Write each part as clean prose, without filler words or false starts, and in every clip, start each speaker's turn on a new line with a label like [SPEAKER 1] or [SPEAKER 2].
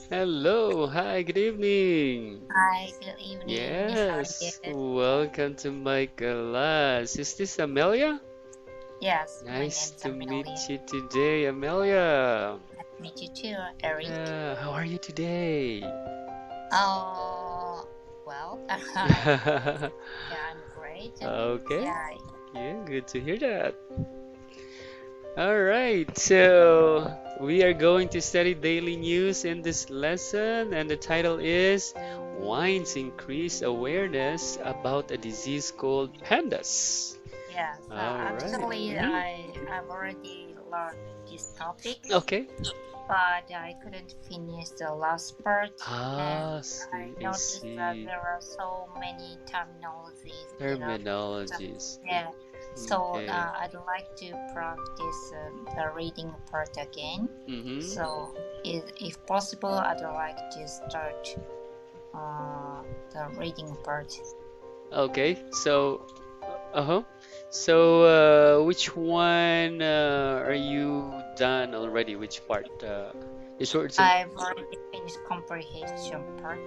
[SPEAKER 1] Hello, hi, good evening.
[SPEAKER 2] Hi, good evening. How are you?
[SPEAKER 1] Yes, welcome to my class. Is this Amelia?
[SPEAKER 2] Yes, my
[SPEAKER 1] Nice
[SPEAKER 2] name is
[SPEAKER 1] to meet
[SPEAKER 2] Amelia.
[SPEAKER 1] you today, Amelia.
[SPEAKER 2] Nice to meet you too, Eric.
[SPEAKER 1] Yeah, how are you today?
[SPEAKER 2] Oh, well, yeah, I'm great.
[SPEAKER 1] Okay,
[SPEAKER 2] Yeah,
[SPEAKER 1] yeah, good to hear that. All right, so we are going to study daily news in this lesson, and the title is Wines Increase Awareness About a Disease Called PANDAS.
[SPEAKER 2] yes.
[SPEAKER 1] All right.
[SPEAKER 2] I've already learned this topic,
[SPEAKER 1] Okay.
[SPEAKER 2] but I couldn't finish the last part, and I
[SPEAKER 1] I
[SPEAKER 2] noticed that
[SPEAKER 1] see.
[SPEAKER 2] there are so many terminologies, So,
[SPEAKER 1] Terminologies.
[SPEAKER 2] yeah. So
[SPEAKER 1] Okay.
[SPEAKER 2] I'd like to practice the reading part again.
[SPEAKER 1] Mm-hmm.
[SPEAKER 2] So, if possible, I'd like to start uh, the reading part.
[SPEAKER 1] Okay. Uh-huh. Which one are you done already? Which part? Is it's in
[SPEAKER 2] I've already finished comprehension part.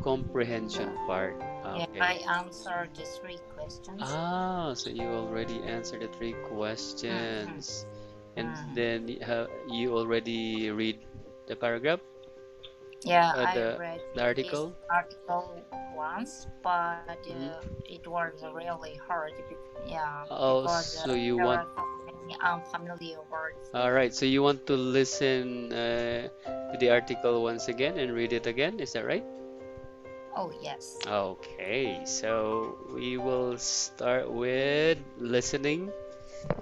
[SPEAKER 1] comprehension
[SPEAKER 2] The,
[SPEAKER 1] part.
[SPEAKER 2] yeah,
[SPEAKER 1] Okay.
[SPEAKER 2] I answered the three questions.
[SPEAKER 1] Ah, so you already answered the three
[SPEAKER 2] Mm-hmm.
[SPEAKER 1] questions, and
[SPEAKER 2] Mm.
[SPEAKER 1] then you already read the paragraph,
[SPEAKER 2] Yeah,
[SPEAKER 1] uh,
[SPEAKER 2] I
[SPEAKER 1] the
[SPEAKER 2] read
[SPEAKER 1] the
[SPEAKER 2] this
[SPEAKER 1] article.
[SPEAKER 2] article once, but
[SPEAKER 1] Mhm.
[SPEAKER 2] it was really hard. Yeah,
[SPEAKER 1] Oh,
[SPEAKER 2] because
[SPEAKER 1] so you
[SPEAKER 2] there
[SPEAKER 1] want,
[SPEAKER 2] are so many unfamiliar words.
[SPEAKER 1] all right, so you want to listen to the article once again and read it again, is that right?
[SPEAKER 2] Oh, yes.
[SPEAKER 1] Okay, so we will start with listening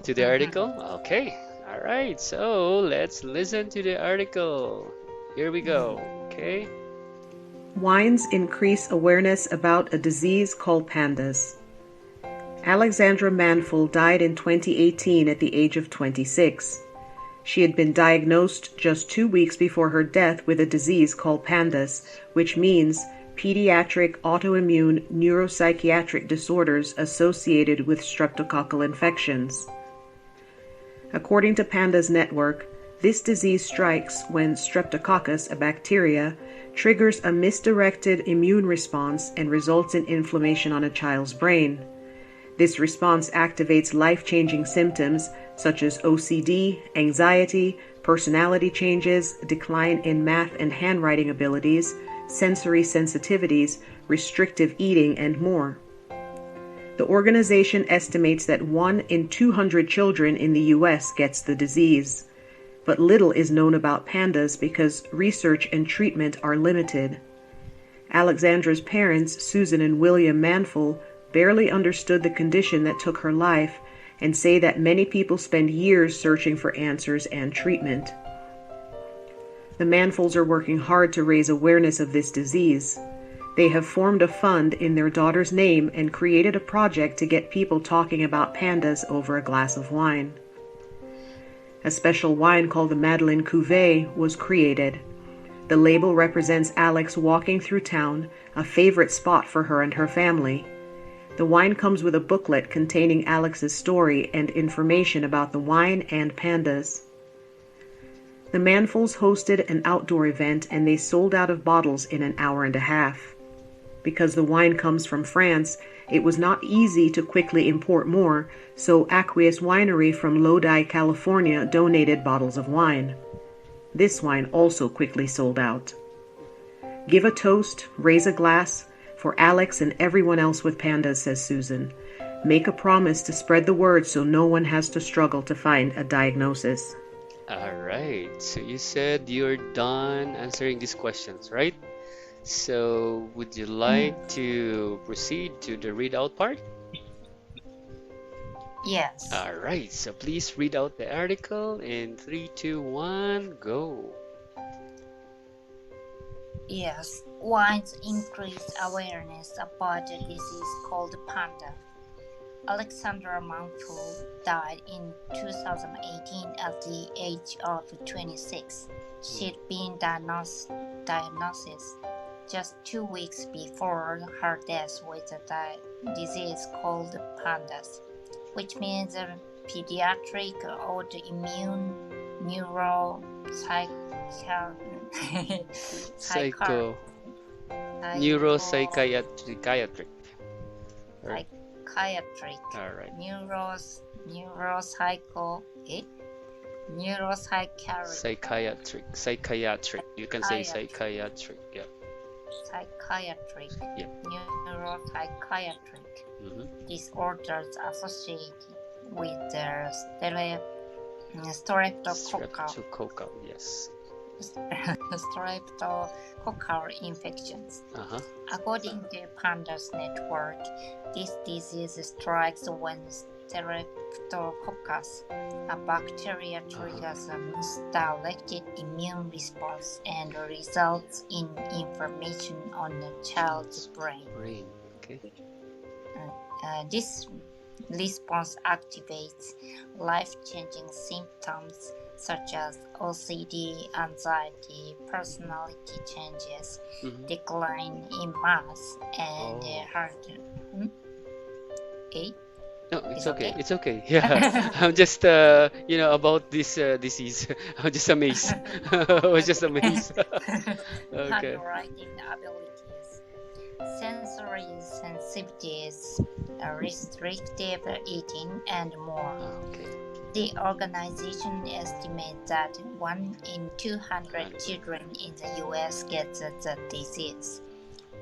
[SPEAKER 1] to the article.
[SPEAKER 2] Mm-hmm.
[SPEAKER 1] Okay, all right, so let's listen to the article. Here we go. Okay.
[SPEAKER 3] Wines increase awareness about a disease called PANDAS. Alexandra Manful died in 2018 at the age of 26. She had been diagnosed just 2 weeks before her death with a disease called PANDAS, which means pediatric autoimmune neuropsychiatric disorders associated with streptococcal infections. According to PANDAS Network, this disease strikes when Streptococcus, a bacteria, triggers a misdirected immune response and results in inflammation on a child's brain. This response activates life changing symptoms such as OCD, anxiety, personality changes, decline in math and handwriting abilities, sensory sensitivities, restrictive eating, and more. The organization estimates that 1 in 200 children in the U.S. gets the disease. But little is known about PANDAS because research and treatment are limited. Alexandra's parents, Susan and William Manful, barely understood the condition that took her life and say that many people spend years searching for answers and treatment. The Manfuls are working hard to raise awareness of this disease. They have formed a fund in their daughter's name and created a project to get people talking about pandas over a glass of wine. A special wine called the Madeleine Cuvée was created. The label represents Alex walking through town, a favorite spot for her and her family. The wine comes with a booklet containing Alex's story and information about the wine and pandas. The Manfuls hosted an outdoor event and they sold out of bottles in an hour and a half. Because the wine comes from France, it was not easy to quickly import more, so Aqueous Winery from Lodi, California donated bottles of wine. This wine also quickly sold out. Give a toast, raise a glass, for Alex and everyone else with pandas, says Susan. Make a promise to spread the word so no one has to struggle to find a diagnosis.
[SPEAKER 1] All right. So you said you're done answering these questions, right? So would you like
[SPEAKER 2] Mm.
[SPEAKER 1] to proceed to the readout part?
[SPEAKER 2] Yes.
[SPEAKER 1] All right. So please read out the article in three, two, one, go.
[SPEAKER 2] Yes. Wines increased awareness about a disease called panda. Alexandra Manful died in 2018 at the age of 26. She'd been diagnosed just 2 weeks before her death with a disease called PANDAS, which means a pediatric autoimmune neuropsychiatric Psychar,
[SPEAKER 1] Psycho.
[SPEAKER 2] psycho,
[SPEAKER 1] Neuropsychiatric. Or,
[SPEAKER 2] psychiatric,
[SPEAKER 1] all right.
[SPEAKER 2] neuropsycho, neuropsychiatric,
[SPEAKER 1] Psychiatric. You can say
[SPEAKER 2] psychiatric,
[SPEAKER 1] psychiatric. Yeah.
[SPEAKER 2] psychiatric,
[SPEAKER 1] Yeah.
[SPEAKER 2] neuropsychiatric
[SPEAKER 1] Mm-hmm.
[SPEAKER 2] disorders associated with the streptococcal
[SPEAKER 1] Streptococcal. Yes.
[SPEAKER 2] streptococcal infections.
[SPEAKER 1] Uh-huh.
[SPEAKER 2] According to PANDAS network, this disease strikes when Streptococcus, a bacteria, triggers a misdirected immune response and results in inflammation on the child's brain.
[SPEAKER 1] Brain. Okay.
[SPEAKER 2] This response activates life-changing symptoms such as OCD, anxiety, personality changes,
[SPEAKER 1] Mm-hmm.
[SPEAKER 2] decline in mass, and
[SPEAKER 1] Oh.
[SPEAKER 2] heart. Hmm? Eh?
[SPEAKER 1] No, it's
[SPEAKER 2] It's
[SPEAKER 1] okay.
[SPEAKER 2] okay?
[SPEAKER 1] It's okay. Yeah. I'm just about this disease. I'm just amazed. I was just amazed. Okay.
[SPEAKER 2] Handwriting abilities, sensory sensitivities, restrictive eating, and more.
[SPEAKER 1] Okay.
[SPEAKER 2] The organization estimates that 1 in 200 children in the US gets the disease.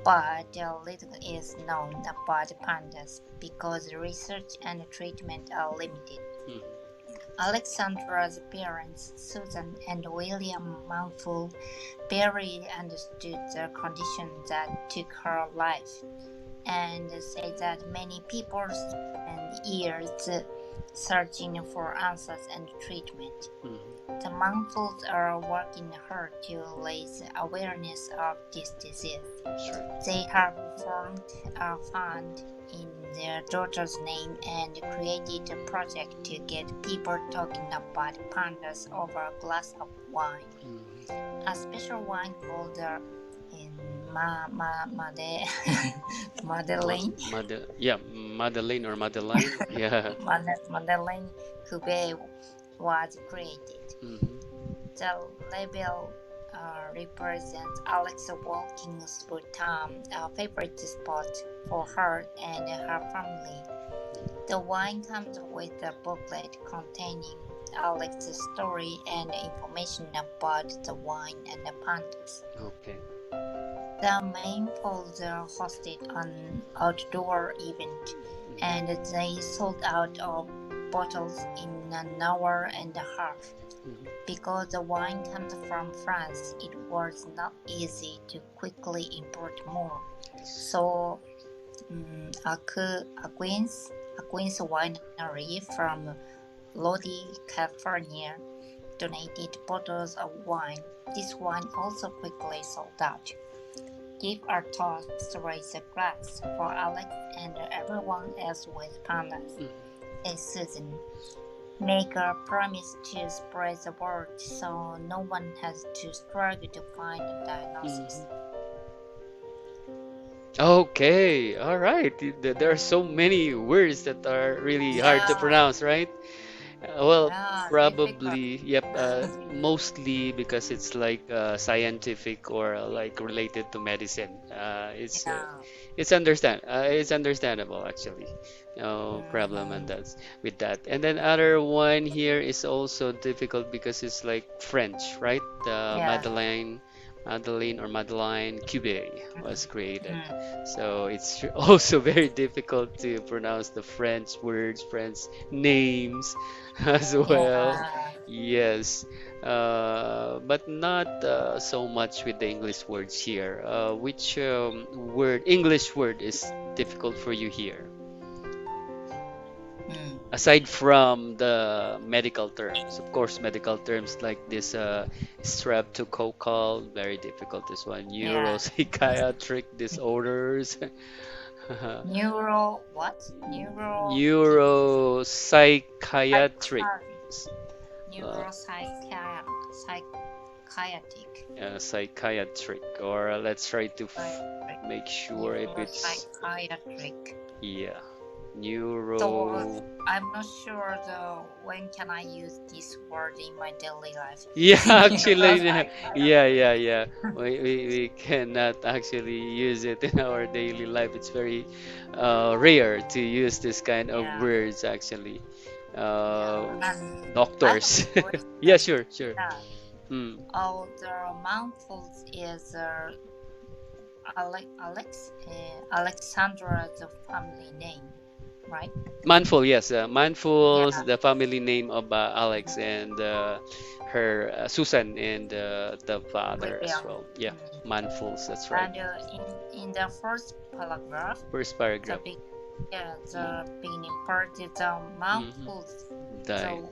[SPEAKER 2] But little is known about pandas because research and treatment are limited.
[SPEAKER 1] Mhm.
[SPEAKER 2] Alexandra's parents, Susan and William Mountful, barely understood the condition that took her life, and say that many people spend years searching for answers and treatment.
[SPEAKER 1] Mhm.
[SPEAKER 2] The Mountfuls are working hard to raise awareness of this disease.
[SPEAKER 1] Sure.
[SPEAKER 2] They have formed a fund in their daughter's name and created a project to get people talking about pandas over a glass of wine.
[SPEAKER 1] Mhm.
[SPEAKER 2] A special wine called Madeleine
[SPEAKER 1] Madeleine or Madeline. Yeah.
[SPEAKER 2] Madeleine Cube was created.
[SPEAKER 1] Mhm.
[SPEAKER 2] The label represents Alex walking through town, a favorite spot for her and her family. The wine comes with a booklet containing Alex's story and information about the wine and the pandas.
[SPEAKER 1] Okay.
[SPEAKER 2] The main folder hosted an outdoor event, and they sold out of bottles in an hour and a half.
[SPEAKER 1] Mhm.
[SPEAKER 2] Because the wine comes from France, it was not easy to quickly import more. So, Aquins Winery from Lodi, California, donated bottles of wine. This wine also quickly sold out. Give a toast, raise a glass for Alex and everyone else with pandas,
[SPEAKER 1] Mhm.
[SPEAKER 2] said Susan. Make a promise to spread the word so no one has to struggle to find a diagnosis.
[SPEAKER 1] Okay, all right. There are so many words that are really hard to
[SPEAKER 2] Yeah,
[SPEAKER 1] pronounce, right? Well,
[SPEAKER 2] yeah, difficult.
[SPEAKER 1] probably, yep, mostly because it's like scientific or like related to medicine.
[SPEAKER 2] Yeah.
[SPEAKER 1] It's understandable actually. No problem and
[SPEAKER 2] Mm,
[SPEAKER 1] that's with that. And then other one here is also difficult because it's like French, right? The
[SPEAKER 2] yeah.
[SPEAKER 1] Madeleine or Madeleine Cube was created.
[SPEAKER 2] Mm,
[SPEAKER 1] So it's also very difficult to pronounce the French words, French names as well.
[SPEAKER 2] yeah.
[SPEAKER 1] Yes, but not so much with the English words here. Which English word is difficult for you here?
[SPEAKER 2] Mm,
[SPEAKER 1] Aside from the medical terms, of course, medical terms like this streptococcal, very difficult. This one,
[SPEAKER 2] yeah.
[SPEAKER 1] neuropsychiatric disorders,
[SPEAKER 2] Neuro what?
[SPEAKER 1] neuropsychiatric.
[SPEAKER 2] Neuropsychiatric.
[SPEAKER 1] Psychiatric, or let's try to make sure if it's
[SPEAKER 2] Neuropsychiatric.
[SPEAKER 1] yeah.
[SPEAKER 2] So
[SPEAKER 1] Neuro.
[SPEAKER 2] I'm not sure though when can I use this word in my daily life.
[SPEAKER 1] Yeah, actually,
[SPEAKER 2] Because I
[SPEAKER 1] yeah, yeah, yeah. We cannot actually use it in our daily life. It's very rare to use this kind of
[SPEAKER 2] yeah,
[SPEAKER 1] words, actually.
[SPEAKER 2] yeah.
[SPEAKER 1] Uh,
[SPEAKER 2] And I have
[SPEAKER 1] doctors.
[SPEAKER 2] a
[SPEAKER 1] Yeah,
[SPEAKER 2] question.
[SPEAKER 1] sure, sure.
[SPEAKER 2] Yeah.
[SPEAKER 1] Hmm.
[SPEAKER 2] Oh, the mouthfuls is Alexandra, the family name, right?
[SPEAKER 1] Manful, yes. Manful's
[SPEAKER 2] Yeah,
[SPEAKER 1] the family name of Alex and her Susan and the father as
[SPEAKER 2] William.
[SPEAKER 1] well. Yeah,
[SPEAKER 2] Mm.
[SPEAKER 1] Manfuls, that's right.
[SPEAKER 2] And in the first paragraph,
[SPEAKER 1] First
[SPEAKER 2] the
[SPEAKER 1] paragraph.
[SPEAKER 2] big yeah, the beginning part is the mouthfuls.
[SPEAKER 1] Died.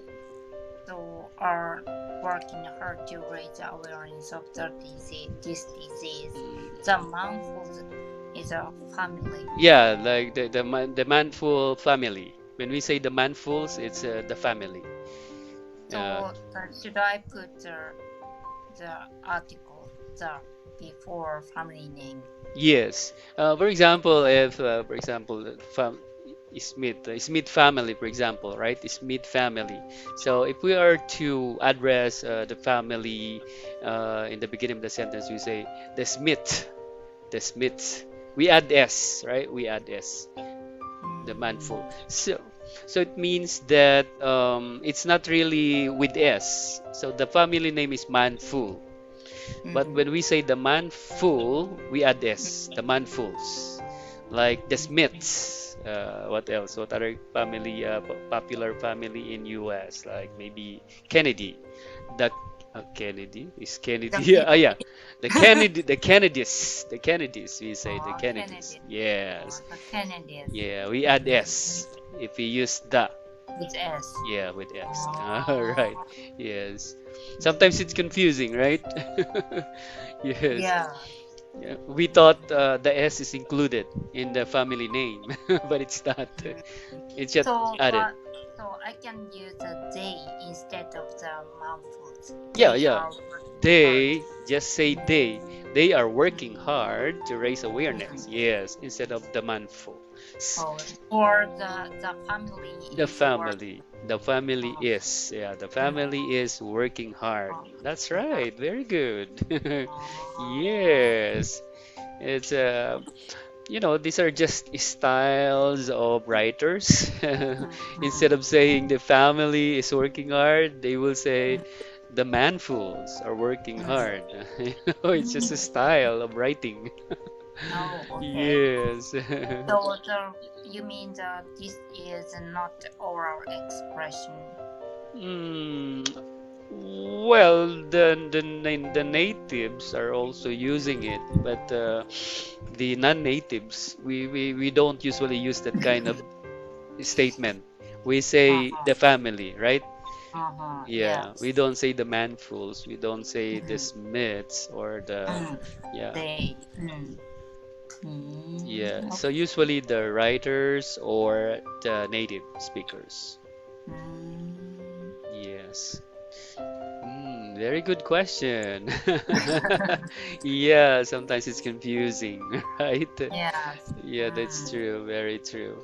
[SPEAKER 2] So are working hard to raise awareness of the disease. This disease, the mouthfuls is a family.
[SPEAKER 1] Yeah, like the manful family. When we say the manfuls, it's the family. Uh,
[SPEAKER 2] So should I put the article the before family name?
[SPEAKER 1] yes. For example, if for example Smith family, for example, right? Smith family. So if we are to address the family in the beginning of the sentence, we say the Smith, the Smiths. We add s, right? We add s, the manful.
[SPEAKER 2] Mm,
[SPEAKER 1] So it means that it's not really with s. So the family name is manful. But
[SPEAKER 2] mm,
[SPEAKER 1] when we say the manful, we add s, the manfuls. Like the Smiths. What else? What other family, popular family in US? Like maybe Kennedy. The Kennedy is Kennedy.
[SPEAKER 2] the
[SPEAKER 1] Yeah, yeah.
[SPEAKER 2] Kennedy.
[SPEAKER 1] The Kennedys. We say the
[SPEAKER 2] Oh,
[SPEAKER 1] Kennedys.
[SPEAKER 2] Kennedy.
[SPEAKER 1] Yes.
[SPEAKER 2] Oh, the Kennedys.
[SPEAKER 1] Yeah, we add s if we use the.
[SPEAKER 2] With S.
[SPEAKER 1] Yeah, with s. All right.
[SPEAKER 2] Oh,
[SPEAKER 1] Yes. Sometimes it's confusing, right? Yes.
[SPEAKER 2] yeah.
[SPEAKER 1] Yeah. We thought the S is included in the family name, but it's not. It's just
[SPEAKER 2] So,
[SPEAKER 1] added.
[SPEAKER 2] so I can use a they instead of the mouthfuls.
[SPEAKER 1] Yeah,
[SPEAKER 2] They
[SPEAKER 1] yeah.
[SPEAKER 2] are working hard.
[SPEAKER 1] They, just say they. They are working
[SPEAKER 2] Mm,
[SPEAKER 1] hard to raise awareness.
[SPEAKER 2] mm.
[SPEAKER 1] Yes, instead of the manful.
[SPEAKER 2] Oh, or the family
[SPEAKER 1] The
[SPEAKER 2] is work.
[SPEAKER 1] family. The family
[SPEAKER 2] Oh,
[SPEAKER 1] is. Yeah, the
[SPEAKER 2] mm,
[SPEAKER 1] family is working hard.
[SPEAKER 2] oh,
[SPEAKER 1] That's
[SPEAKER 2] yeah.
[SPEAKER 1] right. Very good.
[SPEAKER 2] Oh,
[SPEAKER 1] Yes. It's these are just styles of writers. Instead
[SPEAKER 2] mm,
[SPEAKER 1] of saying the family is working hard, they will say
[SPEAKER 2] mm,
[SPEAKER 1] the manfuls are working
[SPEAKER 2] mm,
[SPEAKER 1] hard. It's just a
[SPEAKER 2] mm.
[SPEAKER 1] style of writing.
[SPEAKER 2] Oh, okay.
[SPEAKER 1] Yes.
[SPEAKER 2] So you mean that this is not oral expression?
[SPEAKER 1] Mm, well, the natives are also using it, but the non-natives, we don't usually use that kind of statement. We say
[SPEAKER 2] Uh-huh.
[SPEAKER 1] the family, right?
[SPEAKER 2] Uh-huh.
[SPEAKER 1] Yeah, we
[SPEAKER 2] Yes.
[SPEAKER 1] don't say the manfuls, we don't say the
[SPEAKER 2] Mm,
[SPEAKER 1] Smiths or the,
[SPEAKER 2] mm.
[SPEAKER 1] yeah,
[SPEAKER 2] They. Mm. Mm,
[SPEAKER 1] yeah. So
[SPEAKER 2] okay.
[SPEAKER 1] usually the writers or the native speakers.
[SPEAKER 2] Mm.
[SPEAKER 1] Yes. Very good question. Yeah, sometimes it's confusing, right?
[SPEAKER 2] Yes.
[SPEAKER 1] Yeah, that's
[SPEAKER 2] Mm.
[SPEAKER 1] true. Very true.